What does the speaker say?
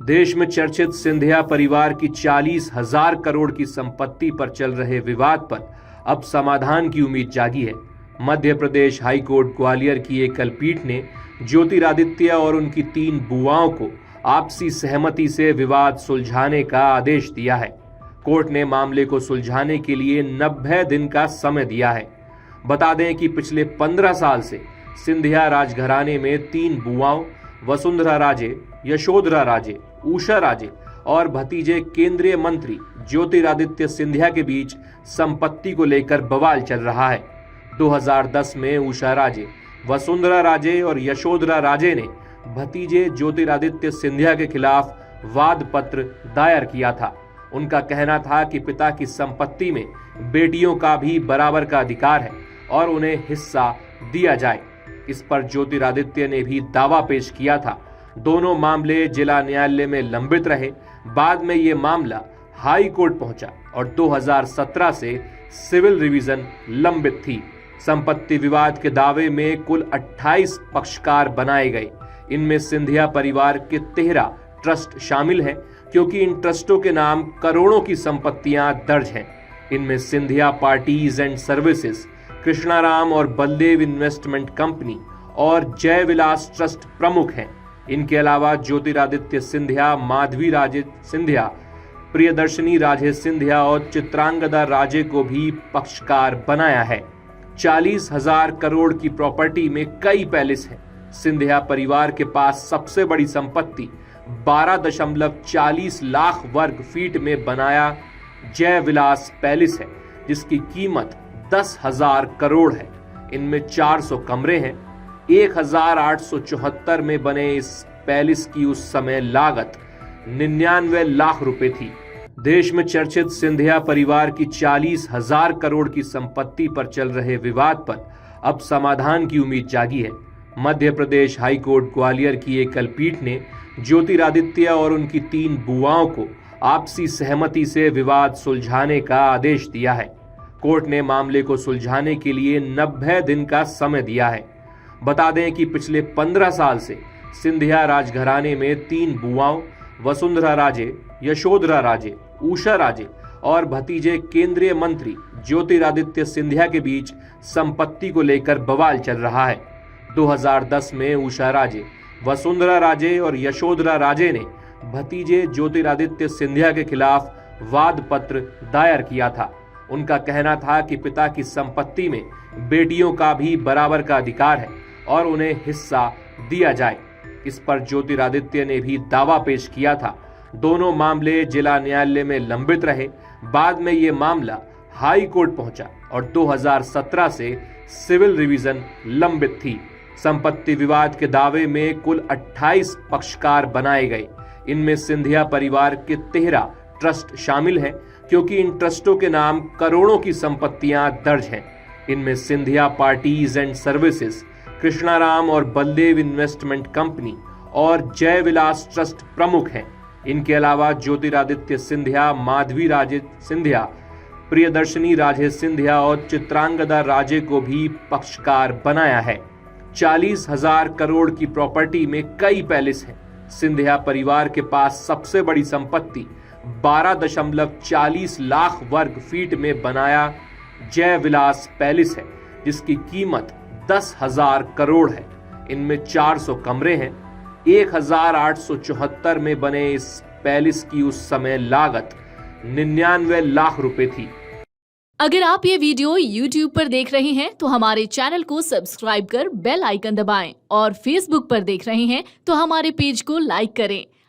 देश में चर्चित सिंधिया परिवार की 40,000 करोड़ की संपत्ति पर चल रहे विवाद पर अब समाधान की उम्मीद जागी है। मध्य प्रदेश हाई कोर्ट ग्वालियर की एक कलपीठ ने ज्योतिरादित्य और उनकी 3 बुआओं को आपसी सहमति से विवाद सुलझाने का आदेश दिया है। कोर्ट ने मामले को सुलझाने के लिए 90 दिन का समय दिया है। बता दें कि पिछले 15 साल से सिंधिया राजघराने में 3 बुआओं वसुंधरा राजे, यशोधरा राजे, उषा राजे और भतीजे केंद्रीय मंत्री ज्योतिरादित्य सिंधिया के बीच संपत्ति को लेकर बवाल चल रहा है। 2010 में उषा राजे, वसुंधरा राजे और यशोधरा राजे ने भतीजे ज्योतिरादित्य सिंधिया के खिलाफ वाद पत्र दायर किया था। उनका कहना था कि पिता की संपत्ति में बेटियों का भी बराबर का अधिकार है और उन्हें हिस्सा दिया जाए। इस पर ज्योतिरादित्य ने भी दावा पेश किया था। दोनों मामले जिला न्यायालय में लंबित रहे। बाद में ये मामला हाई कोर्ट पहुंचा और 2017 से सिविल रिवीजन लंबित थी। संपत्ति विवाद के दावे में कुल 28 पक्षकार बनाए गए। इनमें सिंधिया परिवार के 13 ट्रस्ट शामिल हैं, क्योंकि इन ट्रस्टों के नाम करोड़ों की संपत्तियां दर्ज हैं। इनमें Scindia parties and services, Krishnaram और बलदेव इन्वेस्टमेंट कंपनी और जय विलास ट्रस्ट प्रमुख हैं। इनके अलावा ज्योतिरादित्य सिंधिया, माधवी राजे सिंधिया, प्रियदर्शनी राजे सिंधिया और चित्रांगदा राजे को भी पक्षकार बनाया है। 40,000 करोड़ की प्रॉपर्टी में कई पैलेस हैं। सिंधिया परिवार के पास सबसे बड़ी संपत्ति 12.40 लाख वर्ग फीट में बनाया जय विलास पैलेस है, जिसकी कीमत 10,000 करोड़ है। इनमें 400 कमरे हैं। 1,874 में बने इस पैलेस की उस समय लागत 99 लाख रुपए थी। देश में चर्चित सिंधिया परिवार की 40,000 करोड़ की संपत्ति पर चल रहे विवाद पर अब समाधान की उम्मीद जागी है। मध्य प्रदेश हाई कोर्ट ग्वालियर की एक कलपीठ ने ज्योतिरादित्य और उनकी 3 बुआओं को आपसी सहमति से विवाद सुलझाने का आदेश दिया है। कोर्ट ने मामले को सुलझाने के लिए 90 दिन का समय दिया है। बता दें कि पिछले 15 साल से सिंधिया राजघराने में 3 बुआओं वसुंधरा राजे, यशोधरा राजे, उषा राजे और भतीजे केंद्रीय मंत्री ज्योतिरादित्य सिंधिया के बीच संपत्ति को लेकर बवाल चल रहा है। 2010 में उषा राजे, वसुंधरा राजे और यशोधरा राजे ने भतीजे ज्योतिरादित्य सिंधिया के खिलाफ वाद पत्र दायर किया था। उनका कहना था कि पिता की संपत्ति में बेटियों का भी बराबर का अधिकार है और उन्हें हिस्सा दिया जाए। इस पर ज्योतिरादित्य ने भी दावा पेश किया था। दोनों मामले जिला न्यायालय में लंबित रहे। बाद में ये मामला हाई कोर्ट पहुंचा और 2017 से सिविल रिवीजन लंबित थी। संपत्ति विवाद के दावे में कुल 28 पक्षकार बनाए गए। इनमें सिंधिया परिवार के 13 ट्रस्ट शामिल हैं, क्योंकि इन ट्रस्टों के नाम करोड़ों की संपत्तियां दर्ज हैं। इनमें Scindia parties and services, Krishnaram और बलदेव इन्वेस्टमेंट कंपनी और जय विलास ट्रस्ट प्रमुख हैं। इनके अलावा ज्योतिरादित्य सिंधिया, माधवी राजे सिंधिया, प्रियदर्शनी राजे सिंधिया और चित्रांगदा राजे को भी पक्षकार बनाया है। 40,000 करोड़ की प्रॉपर्टी में कई पैलेस हैं। सिंधिया परिवार के पास सबसे बड़ी संपत्ति 12.40 लाख वर्ग फीट में बनाया जय विलास पैलेस है, जिसकी कीमत 10,000 करोड़ है। इनमें 400 कमरे हैं। 1,874 में बने इस पैलेस की उस समय लागत 99 लाख रुपए थी। अगर आप ये वीडियो YouTube पर देख रहे हैं तो हमारे चैनल को सब्सक्राइब कर बेल आइकन दबाएं और Facebook पर देख रहे हैं तो हमारे पेज को लाइक करें।